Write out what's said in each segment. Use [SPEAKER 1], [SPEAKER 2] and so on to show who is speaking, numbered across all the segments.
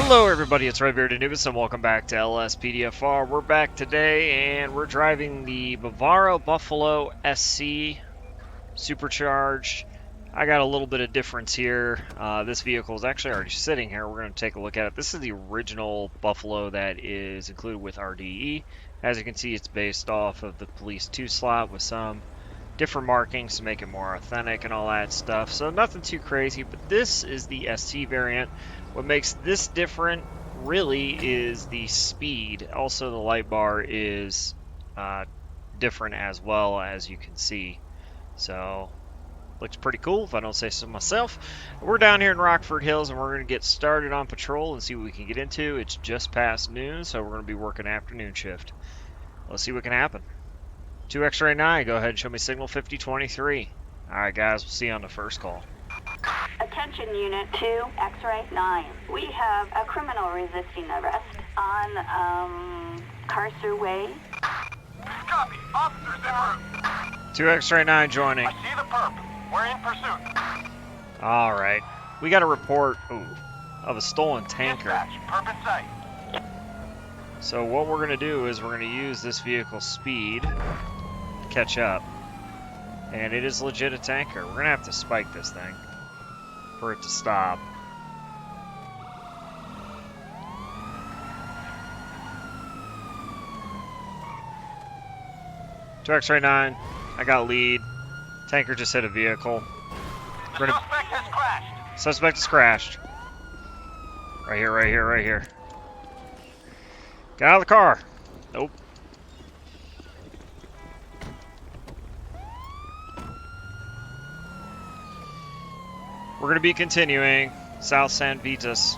[SPEAKER 1] Hello everybody, it's Redbearded Anubis and welcome back to LSPDFR. We're back today and we're driving the Bavaro Buffalo SC supercharged. I got a little bit of difference here. This vehicle is actually already sitting here. We're going to take a look at it. This is the original Buffalo that is included with RDE. As you can see, it's based off of the Police 2 slot with some different markings to make it more authentic and all that stuff. So nothing too crazy, but this is the SC variant. What makes this different really is the speed. Also, the light bar is different as well, as you can see. So looks pretty cool if I don't say so myself. We're down here in Rockford Hills and we're going to get started on patrol and see what we can get into. It's just past noon, so we're going to be working afternoon shift. Let's see what can happen. 2 X-ray 9, go ahead and show me signal 5023. Alright guys, we'll see you on the first call.
[SPEAKER 2] Attention Unit 2, X-ray 9. We have a criminal resisting arrest on Carcer Way.
[SPEAKER 3] Copy. Officers en route.
[SPEAKER 1] 2 X-ray 9 joining.
[SPEAKER 3] I see the perp. We're in pursuit.
[SPEAKER 1] Alright. We got a report of a stolen tanker.
[SPEAKER 3] Dispatch. Perp in sight.
[SPEAKER 1] So what we're going to do is we're going to use this vehicle's speed to catch up. And it is legit a tanker. We're going to have to spike this thing for it to stop. To X-ray 9, I got lead. Tanker just hit a vehicle.
[SPEAKER 3] The suspect has crashed.
[SPEAKER 1] Suspect is crashed. Right here, right here, right here. Get out of the car. Nope. We're going to be continuing South San Vitas.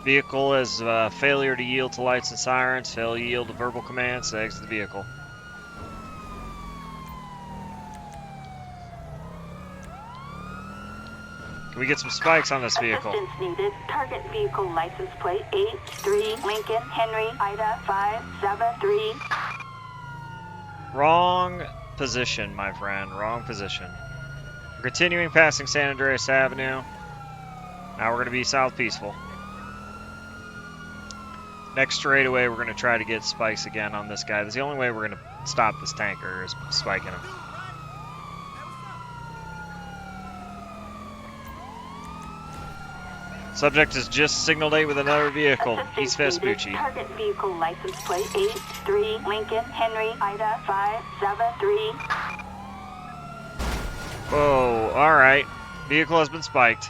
[SPEAKER 1] Vehicle has failure to yield to lights and sirens. Fail to yield to verbal commands to exit the vehicle. Can we get some spikes on this vehicle?
[SPEAKER 2] Assistance needed. Target vehicle license plate 83 Lincoln Henry Ida 573.
[SPEAKER 1] Wrong position, my friend. Wrong position. We're continuing passing San Andreas Avenue. Now we're going to be South Peaceful. Next straightaway, we're going to try to get spikes again on this guy. That's the only way we're going to stop this tanker is spiking him. Subject is just signaled 8 with another vehicle, East Vespucci.
[SPEAKER 2] Target vehicle license plate 83 Lincoln Henry Ida 573.
[SPEAKER 1] Whoa, alright. Vehicle has been spiked.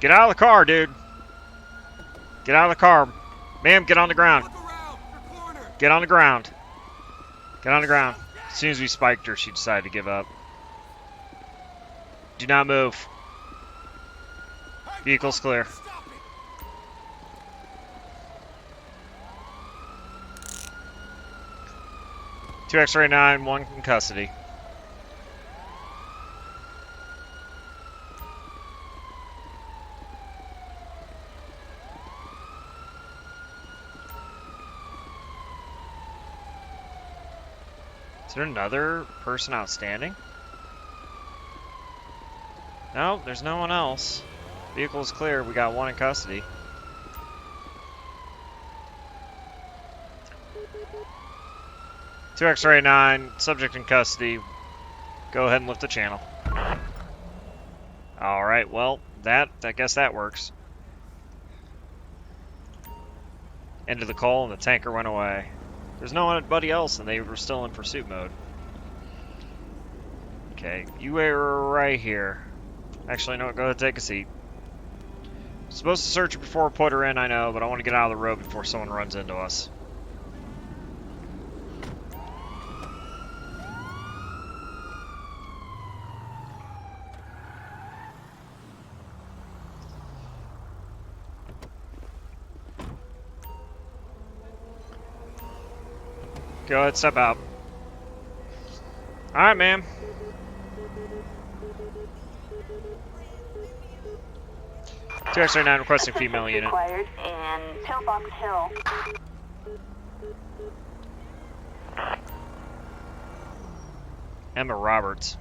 [SPEAKER 1] Get out of the car, dude. Get out of the car. Ma'am, get on the ground. Get on the ground. Get on the ground. As soon as we spiked her, she decided to give up. Do not move. Vehicle's clear. Two X-ray 9, 1 in custody. Is there another person outstanding? No, there's no one else. Vehicle is clear. We got 1 in custody. Two X-ray 9, subject in custody. Go ahead and lift the channel. Alright, well, I guess that works. End of the call and the tanker went away. There's no anybody else and they were still in pursuit mode. Okay, you were right here. Actually, no, go ahead and take a seat. Supposed to search her before we put her in, I know, but I want to get out of the road before someone runs into us. Go ahead, step out. Alright, ma'am. Two X-ray 9 requesting female unit.
[SPEAKER 2] Required in Pillbox Hill.
[SPEAKER 1] Emma Roberts.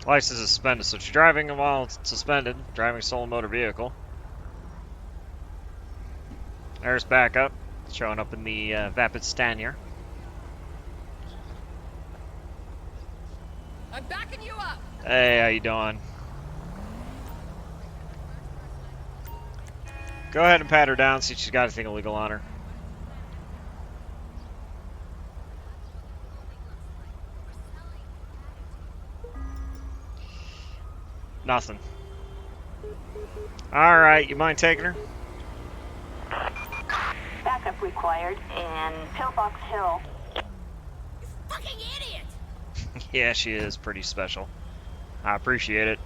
[SPEAKER 1] License is suspended, so she's driving while it's suspended, driving a stolen motor vehicle. There's backup, showing up in the Vapid Stanier.
[SPEAKER 4] I'm backing you up.
[SPEAKER 1] Hey, how you doing? Go ahead and pat her down, see if she's got anything illegal on her. Nothing. Alright, you mind taking her?
[SPEAKER 2] Backup required in Pillbox Hill.
[SPEAKER 4] You fucking idiot!
[SPEAKER 1] Yeah, she is pretty special. I appreciate it.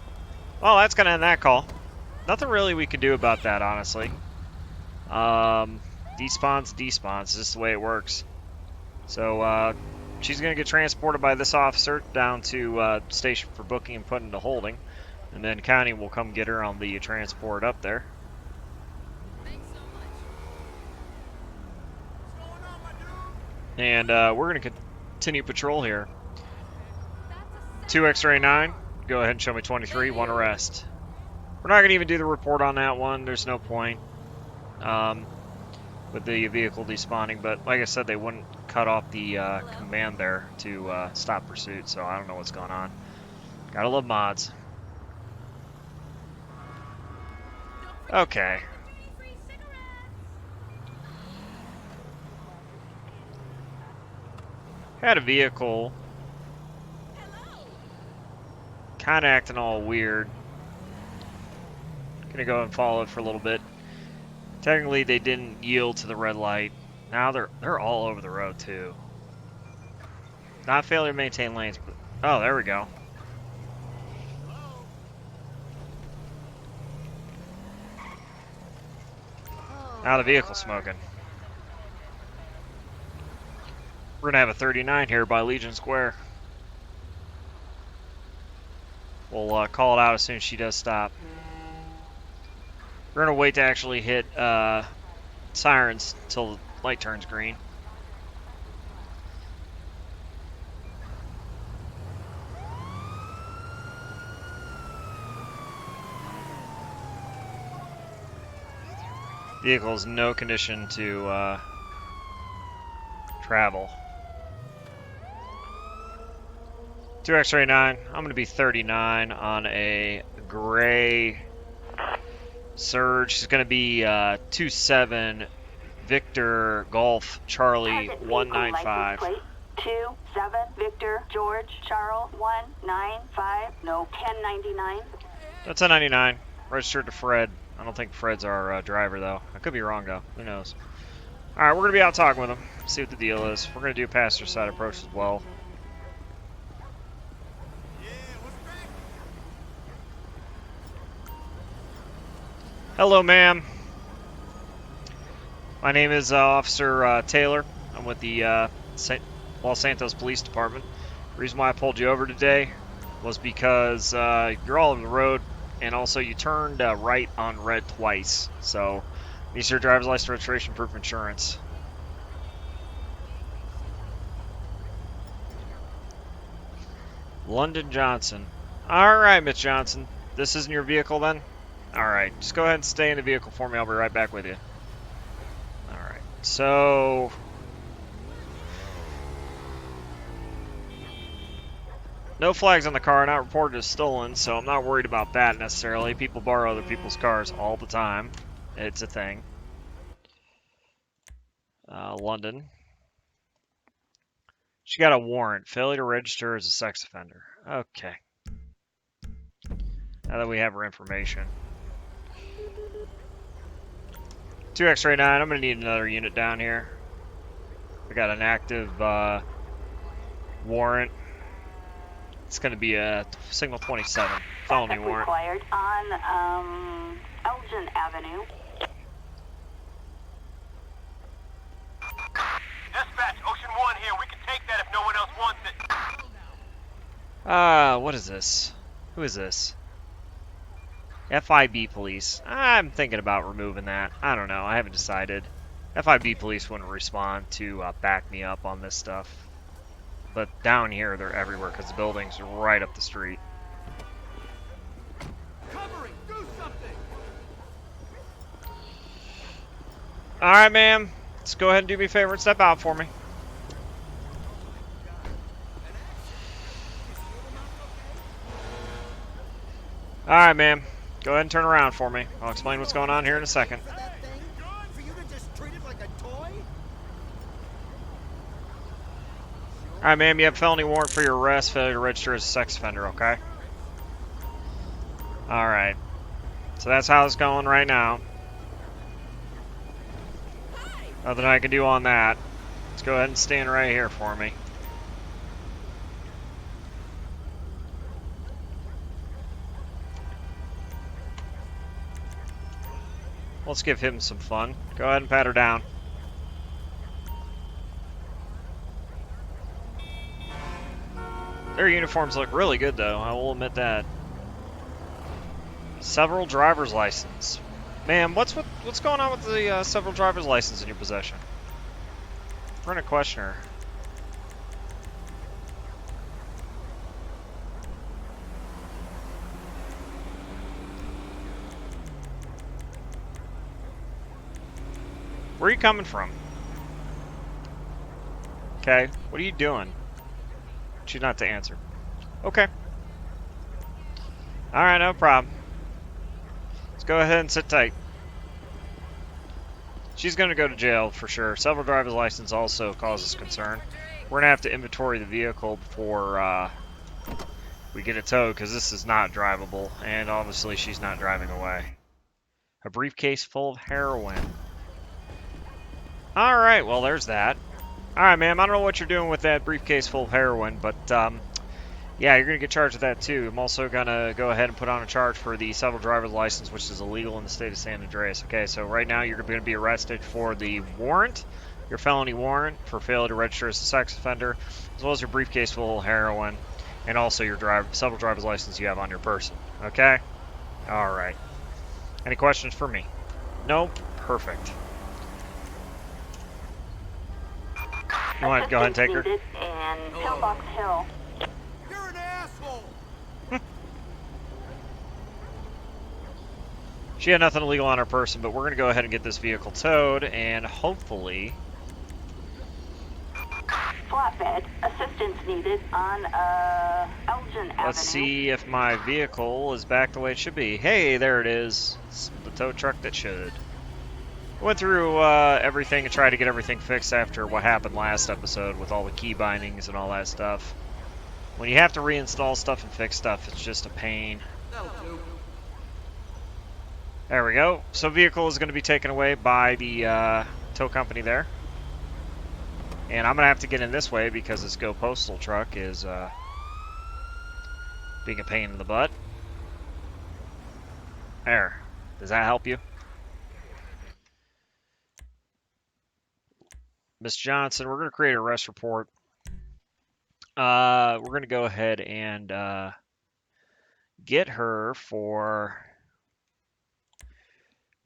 [SPEAKER 1] Well, that's gonna end that call. Nothing really we can do about that, honestly. Despawns. It's just the way it works. So, she's gonna get transported by this officer down to station for booking and put into holding. And then county will come get her on the transport up there.
[SPEAKER 4] Thanks so much.
[SPEAKER 3] What's going on, my dude?
[SPEAKER 1] And we're gonna continue patrol here. 2 X-ray 9. Go ahead and show me 23. 1 arrest. We're not gonna even do the report on that one. There's no point. With the vehicle despawning, but like I said, they wouldn't cut off the command there to stop pursuit, so I don't know what's going on. Gotta love mods. Okay. Had a vehicle kind of acting all weird. Gonna go and follow it for a little bit. Technically, they didn't yield to the red light. Now they're all over the road too. Not failure to maintain lanes, but oh, there we go. Now the vehicle's smoking. We're gonna have a 39 here by Legion Square. We'll call it out as soon as she does stop. We're gonna wait to actually hit sirens until the light turns green. Vehicle is no condition to travel. 2 X-ray 9. I'm going to be 39 on a gray Surge. It's going to be 27 Victor Golf Charlie 195.
[SPEAKER 2] 27 Victor George Charles 195. No 1099.
[SPEAKER 1] That's a 99. Registered to Fred. I don't think Fred's our driver, though. I could be wrong, though. Who knows? Alright, we're going to be out talking with him. See what the deal is. We're going to do a passenger side approach as well. Hello, ma'am. My name is Officer Taylor. I'm with the Los Santos Police Department. The reason why I pulled you over today was because you're all over the road, and also you turned right on red twice. So, need your driver's license, registration, proof of insurance. London Johnson. Alright, Miss Johnson. This isn't your vehicle then? Alright, just go ahead and stay in the vehicle for me. I'll be right back with you. Alright, so... no flags on the car, not reported as stolen, so I'm not worried about that necessarily. People borrow other people's cars all the time. It's a thing. London. She got a warrant. Failure to register as a sex offender. Okay. Now that we have her information. 2 X-ray 9, I'm going to need another unit down here. We got an active warrant. It's going to be a signal 27 felony warrant.
[SPEAKER 2] Required on Elgin Avenue.
[SPEAKER 3] Dispatch, Ocean 1 here. We can take that if no one else wants it.
[SPEAKER 1] What is this? Who is this? FIB police. I'm thinking about removing that. I don't know. I haven't decided. FIB police wouldn't respond to back me up on this stuff. But down here, they're everywhere because the building's right up the street. All right, ma'am. Let's go ahead and do me a favor and step out for me. All right, ma'am. Go ahead and turn around for me. I'll explain what's going on here in a second. All right, ma'am. You have a felony warrant for your arrest, failure to register as a sex offender, okay? All right. So that's how it's going right now. Nothing I can do on that. Let's go ahead and stand right here for me. Let's give him some fun. Go ahead and pat her down. Their uniforms look really good, though. I will admit that. Several driver's license. Ma'am, what's going on with the several driver's license in your possession? We're gonna question her. Where are you coming from? Okay, what are you doing? She's not to answer. Okay. Alright, no problem. Let's go ahead and sit tight. She's going to go to jail for sure. Several driver's license also causes concern. We're going to have to inventory the vehicle before we get it towed because this is not drivable. And obviously she's not driving away. A briefcase full of heroin. Alright, well there's that. Alright, ma'am, I don't know what you're doing with that briefcase full of heroin, but yeah, you're going to get charged with that too. I'm also going to go ahead and put on a charge for the several driver's license, which is illegal in the state of San Andreas. Okay, so right now you're going to be arrested for the warrant, your felony warrant for failure to register as a sex offender, as well as your briefcase full of heroin, and also your several driver's license you have on your person. Okay? Alright. Any questions for me? Nope. Perfect. You want to go ahead and take her?
[SPEAKER 2] And Pillbox Hill.
[SPEAKER 3] You're an asshole!
[SPEAKER 1] She had nothing illegal on her person, but we're going to go ahead and get this vehicle towed, and hopefully...
[SPEAKER 2] Flatbed. Assistance needed on Elgin Avenue.
[SPEAKER 1] Let's see if my vehicle is back the way it should be. Hey, there it is. It's the tow truck that should. Went through everything and tried to get everything fixed after what happened last episode with all the key bindings and all that stuff. When you have to reinstall stuff and fix stuff, it's just a pain. There we go. So vehicle is going to be taken away by the tow company there. And I'm going to have to get in this way because this Go Postal truck is being a pain in the butt. There. Does that help you? Miss Johnson, we're going to create an arrest report. We're going to go ahead and get her for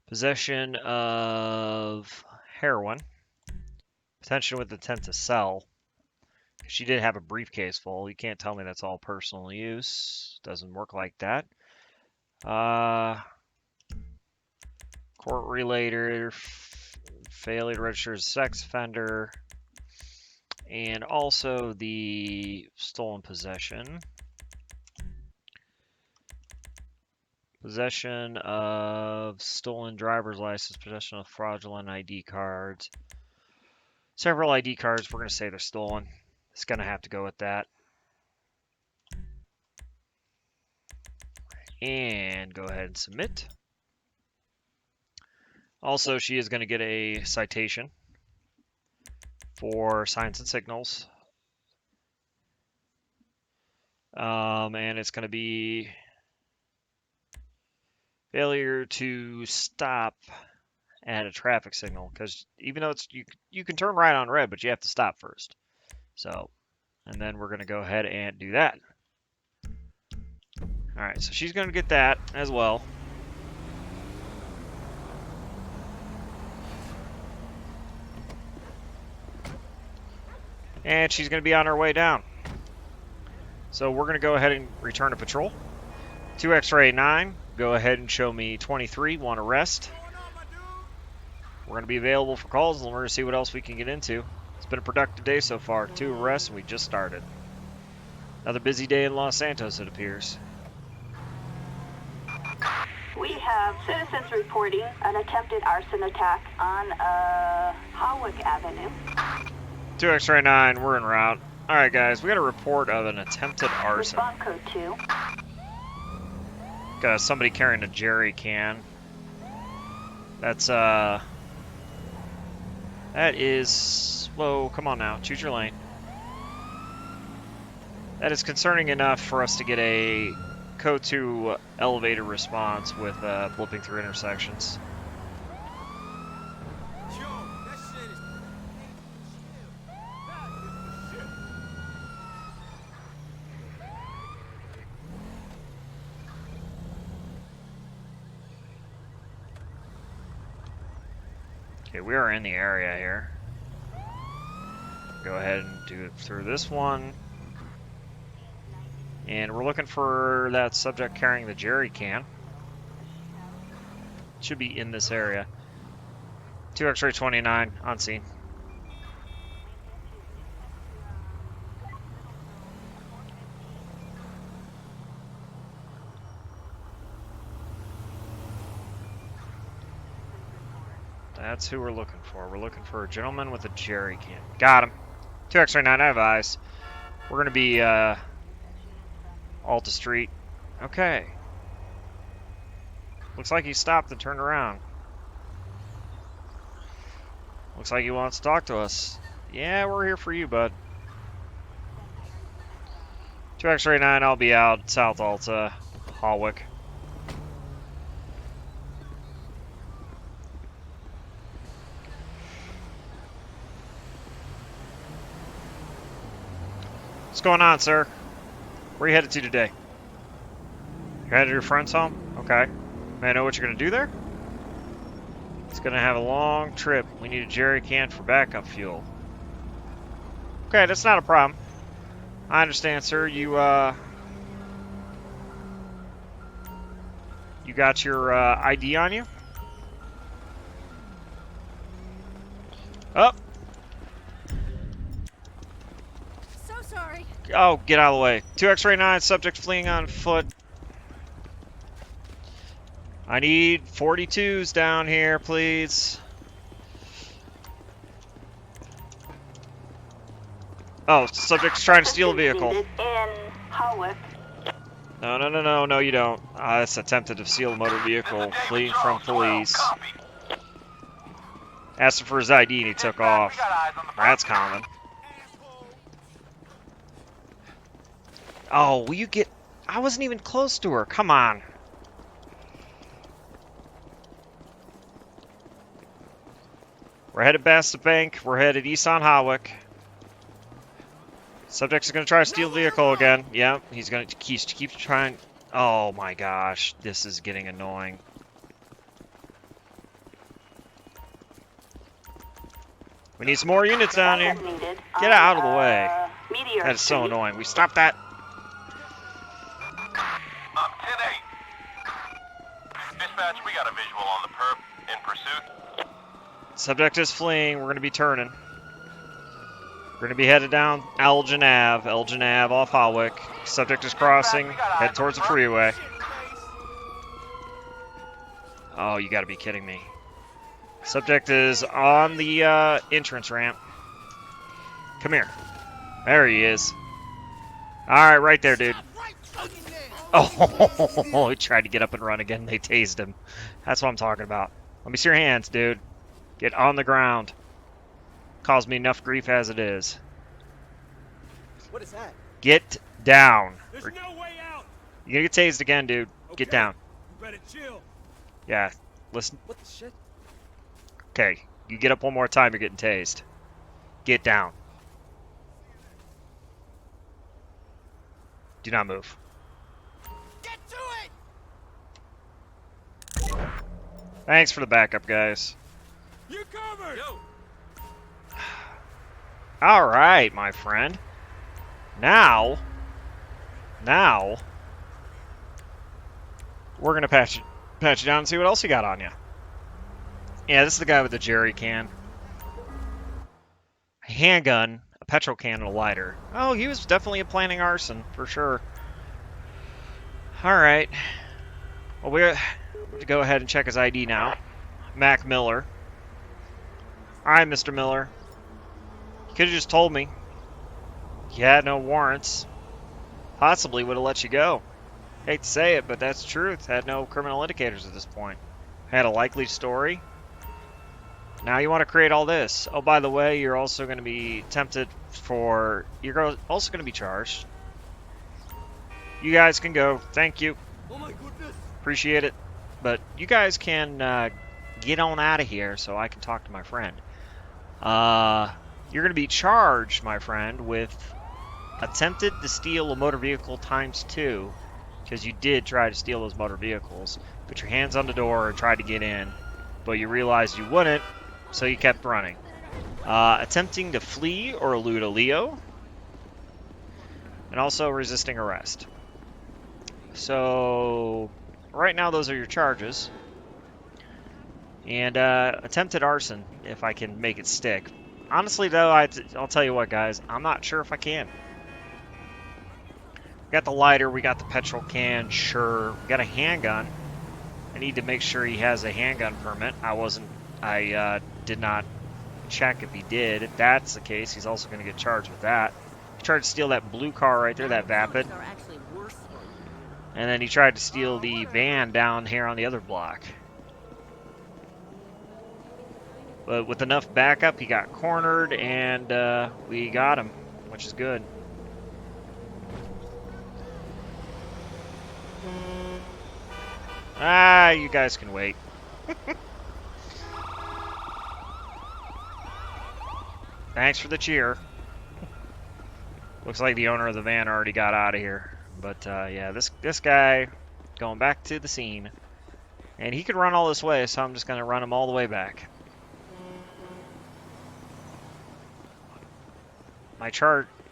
[SPEAKER 1] possession of heroin, possession with intent to sell. She did have a briefcase full. You can't tell me that's all personal use. Doesn't work like that. Court relator, failure to register as a sex offender, and also the stolen possession. Possession of stolen driver's license, possession of fraudulent ID cards. Several ID cards, we're going to say they're stolen. It's going to have to go with that. And go ahead and submit. Also, she is going to get a citation for signs and signals. And it's going to be failure to stop at a traffic signal, because even though it's you can turn right on red, but you have to stop first. So, and then we're going to go ahead and do that. All right, so she's going to get that as well. And she's going to be on her way down. So we're going to go ahead and return to patrol. 2 X-ray 9, go ahead and show me 23, want arrest. We're going to be available for calls, and we're going to see what else we can get into. It's been a productive day so far. 2 arrests, and we just started. Another busy day in Los Santos, it appears.
[SPEAKER 2] We have citizens reporting an attempted arson attack on Hawick Avenue.
[SPEAKER 1] 2 X-ray 9, we're en route. Alright guys, we got a report of an attempted arson.
[SPEAKER 2] Response code 2.
[SPEAKER 1] Got somebody carrying a jerry can. That is... Whoa, come on now, choose your lane. That is concerning enough for us to get a Code 2 elevator response with blipping through intersections. Okay, we are in the area here. Go ahead and do it through this one. And we're looking for that subject carrying the jerry can. Should be in this area. 2 X-ray 29 on scene. That's who we're looking for. We're looking for a gentleman with a jerry can. Got him. 2 X-ray 9, I have eyes. We're going to be Alta Street. Okay. Looks like he stopped and turned around. Looks like he wants to talk to us. Yeah, we're here for you, bud. 2 X-ray 9, I'll be out. South Alta, Hawick. What's going on, sir? Where are you headed to today? You're headed to your friend's home? Okay. May I know what you're going to do there? It's going to have a long trip. We need a jerry can for backup fuel. Okay, that's not a problem. I understand, sir. You got your ID on you? Oh!
[SPEAKER 4] So sorry.
[SPEAKER 1] Oh, get out of the way. 2 X-ray 9, subject fleeing on foot. I need 42s down here, please. Oh, subject's trying to steal a vehicle.
[SPEAKER 2] In Hawick.
[SPEAKER 1] No, you don't. That's attempted to steal a motor vehicle, fleeing from police. Asked him for his ID and he took off. That's common. Oh, will you get... I wasn't even close to her. Come on. We're headed past the bank. We're headed east on Hawick. Subject's going to try to steal the vehicle again. Yep, he's going to keep trying. Oh my gosh, this is getting annoying. We need some more units down here. Get out of the way. That is so annoying. We stopped that.
[SPEAKER 3] 10-8. Dispatch, we got a visual on the perp in pursuit.
[SPEAKER 1] Subject is fleeing. We're going to be turning. We're going to be headed down Elgin Ave. Elgin Ave off Hawick. Subject is crossing. Head towards the freeway. Oh, you got to be kidding me. Subject is on the entrance ramp. Come here. There he is. Alright, right there, dude. Oh, he tried to get up and run again. They tased him. That's what I'm talking about. Let me see your hands, dude. Get on the ground. Caused me enough grief as it is.
[SPEAKER 5] What is that?
[SPEAKER 1] Get down.
[SPEAKER 6] There's no way out.
[SPEAKER 1] You're gonna get tased again, dude. Get down.
[SPEAKER 6] You better chill.
[SPEAKER 1] Yeah, listen.
[SPEAKER 5] What the shit?
[SPEAKER 1] Okay, you get up one more time, you're getting tased. Get down. Do not move.
[SPEAKER 4] Get to it!
[SPEAKER 1] Thanks for the backup, guys.
[SPEAKER 6] You covered. Yo.
[SPEAKER 1] All right, my friend. Now, we're gonna patch you down and see what else you got on you. Yeah, this is the guy with the jerry can. A handgun, a petrol can, and a lighter. Oh, he was definitely planning arson, for sure. Alright. Well, we're going to go ahead and check his ID now. Mac Miller. Alright, Mr. Miller. You could have just told me. You had no warrants. Possibly would have let you go. Hate to say it, but that's the truth. Had no criminal indicators at this point. Had a likely story. Now you want to create all this. Oh, by the way, you're also going to be tempted for... You're also going to be charged. You guys can go. Thank you.
[SPEAKER 5] Oh my goodness!
[SPEAKER 1] Appreciate it. But you guys can get on out of here so I can talk to my friend. You're going to be charged, my friend, with attempted to steal a motor vehicle ×2, because you did try to steal those motor vehicles. Put your hands on the door and tried to get in, but you realized you wouldn't, so you kept running. Attempting to flee or elude a Leo, and also resisting arrest. So, right now those are your charges. And attempted arson, if I can make it stick. Honestly, though, I'll tell you what, guys, I'm not sure if I can. We got the lighter, we got the petrol can, sure. We got a handgun. I need to make sure he has a handgun permit. I did not check if he did. If that's the case, he's also going to get charged with that. He tried to steal that blue car right there, that Vapid. And then he tried to steal the van down here on the other block. But with enough backup, he got cornered, and we got him, which is good. Ah, you guys can wait. Thanks for the cheer. Looks like the owner of the van already got out of here. But yeah, this guy going back to the scene. And he could run all this way, so I'm just going to run him all the way back.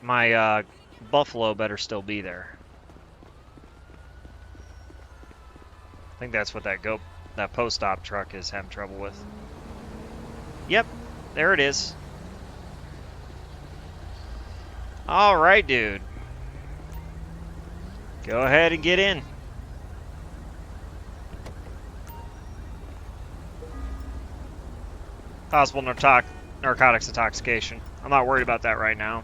[SPEAKER 1] My Buffalo better still be there. I think that's what that post-op truck is having trouble with. Yep, there it is. All right, dude. Go ahead and get in. Possible narcotics intoxication. I'm not worried about that right now.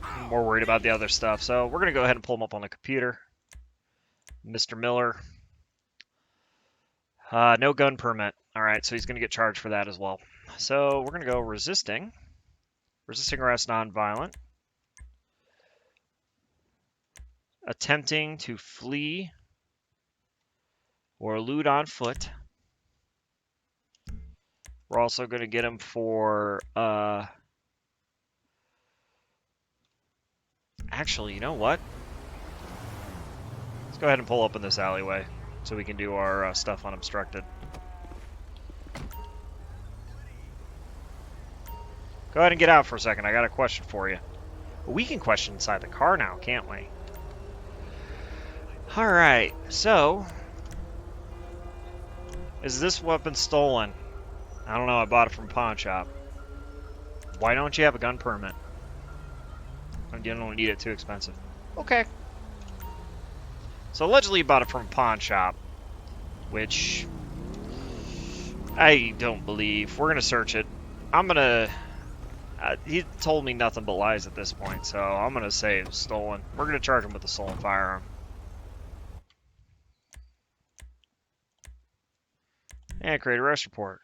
[SPEAKER 1] I'm more worried about the other stuff. So we're going to go ahead and pull him up on the computer. Mr. Miller. No gun permit. All right, so he's going to get charged for that as well. So we're going to go resisting. Resisting arrest, nonviolent. Attempting to flee or elude on foot. We're also going to get him for, actually, you know what? Let's go ahead and pull up in this alleyway so we can do our stuff unobstructed. Go ahead and get out for a second. I got a question for you. We can question inside the car now, can't we? Alright, so... Is this weapon stolen? I don't know, I bought it from a pawn shop. Why don't you have a gun permit? You don't need it, too expensive. Okay. So allegedly you bought it from a pawn shop, which I don't believe. We're going to search it. I'm going to... he told me nothing but lies at this point, so I'm going to say it was stolen. We're going to charge him with a stolen firearm. And create a arrest report.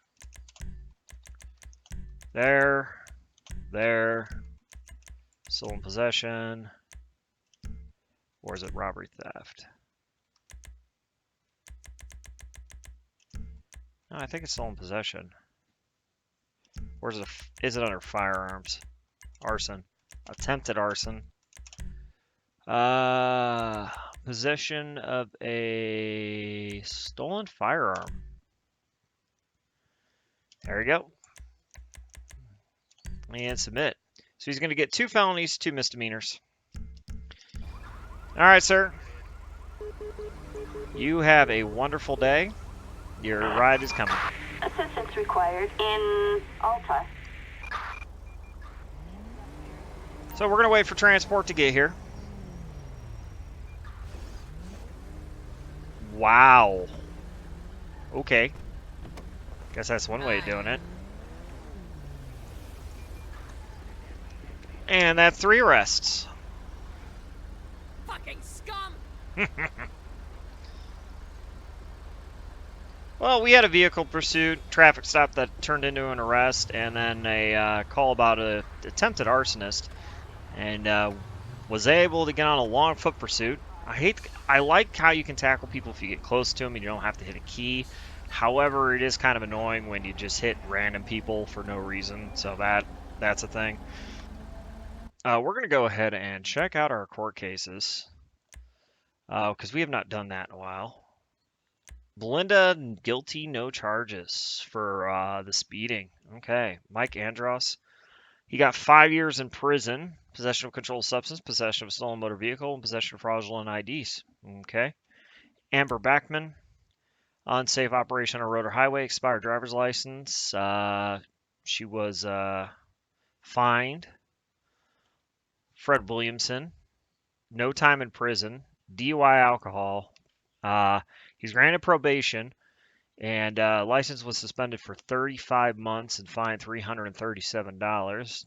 [SPEAKER 1] There. Stolen possession. Or is it robbery theft? No, I think it's stolen possession. Or is it under firearms? Arson. Attempted arson. Possession of a stolen firearm. There we go. And submit. So he's going to get 2 felonies, 2 misdemeanors. All right, sir. You have a wonderful day. Your ride is coming.
[SPEAKER 2] Assistance required in Alta.
[SPEAKER 1] So we're going to wait for transport to get here. Wow. Okay. Guess that's one way of doing it. And that's 3 arrests.
[SPEAKER 4] Fucking scum!
[SPEAKER 1] Well, we had a vehicle pursuit, traffic stop that turned into an arrest, and then a call about an attempted arsonist, and was able to get on a long foot pursuit. I like how you can tackle people if you get close to them and you don't have to hit a key. However, it is kind of annoying when you just hit random people for no reason, so that's a thing. We're going to go ahead and check out our court cases, because we have not done that in a while. Belinda, guilty, no charges for the speeding. Okay. Mike Andros, he got 5 years in prison, possession of controlled substance, possession of a stolen motor vehicle, and possession of fraudulent IDs. Okay. Amber Backman, unsafe operation on a road or highway, expired driver's license. She was fined. Fred Williamson, no time in prison, DUI alcohol. He's granted probation, and license was suspended for 35 months and fined $337.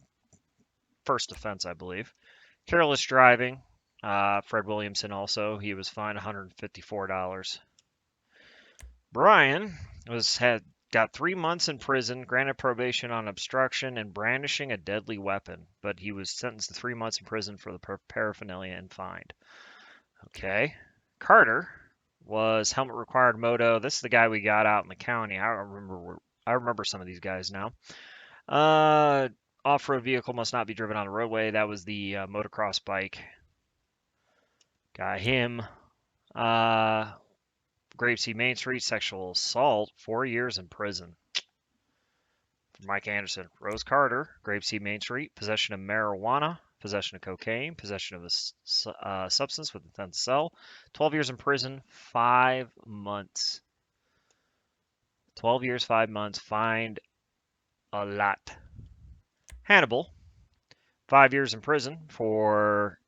[SPEAKER 1] First offense, I believe. Careless driving. Fred Williamson also, he was fined $154. Brian got 3 months in prison, granted probation on obstruction and brandishing a deadly weapon, but he was sentenced to 3 months in prison for the paraphernalia and fined. Okay. Carter was helmet required moto. This is the guy we got out in the county. I remember some of these guys now. Off-road vehicle must not be driven on the roadway. That was the motocross bike. Got him. Grapeseed Main Street, sexual assault, 4 years in prison. Mike Anderson. Rose Carter, Grapeseed Main Street, possession of marijuana, possession of cocaine, possession of a substance with intent to sell, 12 years in prison, 5 months. 12 years, 5 months, fined a lot. Hannibal, 5 years in prison for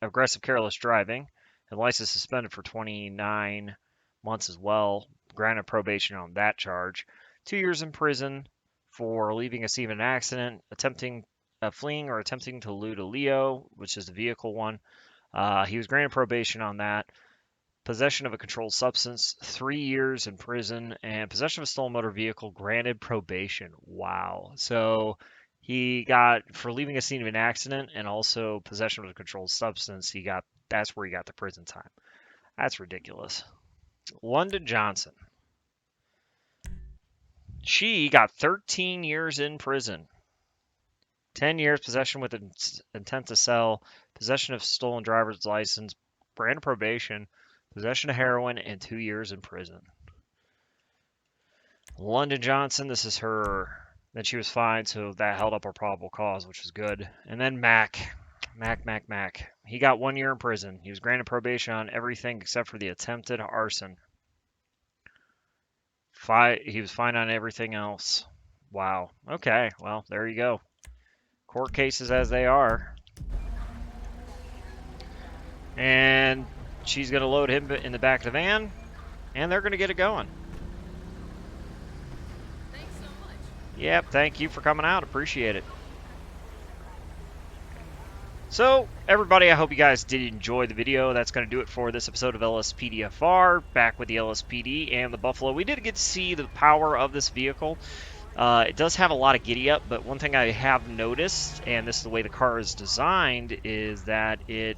[SPEAKER 1] aggressive careless driving, and license suspended for 29 months as well. Granted probation on that charge. 2 years in prison for leaving a scene of an accident, fleeing or attempting to elude a Leo, which is the vehicle one. He was granted probation on that. Possession of a controlled substance, 3 years in prison, and possession of a stolen motor vehicle, granted probation. Wow. So he got, for leaving a scene of an accident and also possession of a controlled substance, that's where he got the prison time. That's ridiculous. London Johnson. She got 13 years in prison. 10 years possession with intent to sell, possession of stolen driver's license, brand probation, possession of heroin, and 2 years in prison. London Johnson, this is her. Then she was fined, so that held up our probable cause, which was good. And then Mac. He got 1 year in prison. He was granted probation on everything except for the attempted arson. He was fined on everything else. Wow. Okay, well, there you go. Court cases as they are. And she's going to load him in the back of the van, and they're going to get it going.
[SPEAKER 4] Thanks so much.
[SPEAKER 1] Yep, thank you for coming out. Appreciate it. So, everybody, I hope you guys did enjoy the video. That's going to do it for this episode of LSPDFR, back with the LSPD and the Buffalo. We did get to see the power of this vehicle. It does have a lot of giddy up, but one thing I have noticed, and this is the way the car is designed, is that you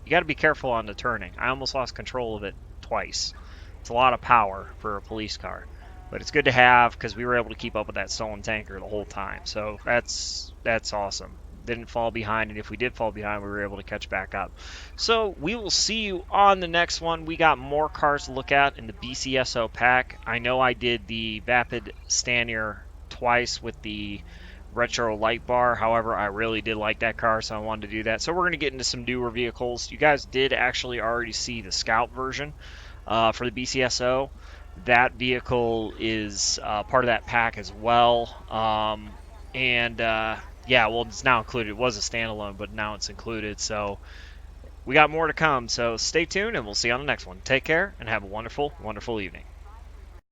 [SPEAKER 1] got to be careful on the turning. I almost lost control of it twice. It's a lot of power for a police car, but it's good to have because we were able to keep up with that stolen tanker the whole time. So that's awesome. Didn't fall behind, and if we did fall behind, we were able to catch back up. So we will see you on the next one. We got more cars to look at in the BCSO pack. I know I did the Vapid Stanier twice with the retro light bar. However, I really did like that car, so I wanted to do that. So we're going to get into some newer vehicles. You guys did actually already see the Scout version for the BCSO. that vehicle is part of that pack as well. And yeah, well, it's now included. It was a standalone, but now it's included. So we got more to come. So stay tuned, and we'll see you on the next one. Take care, and have a wonderful, wonderful evening.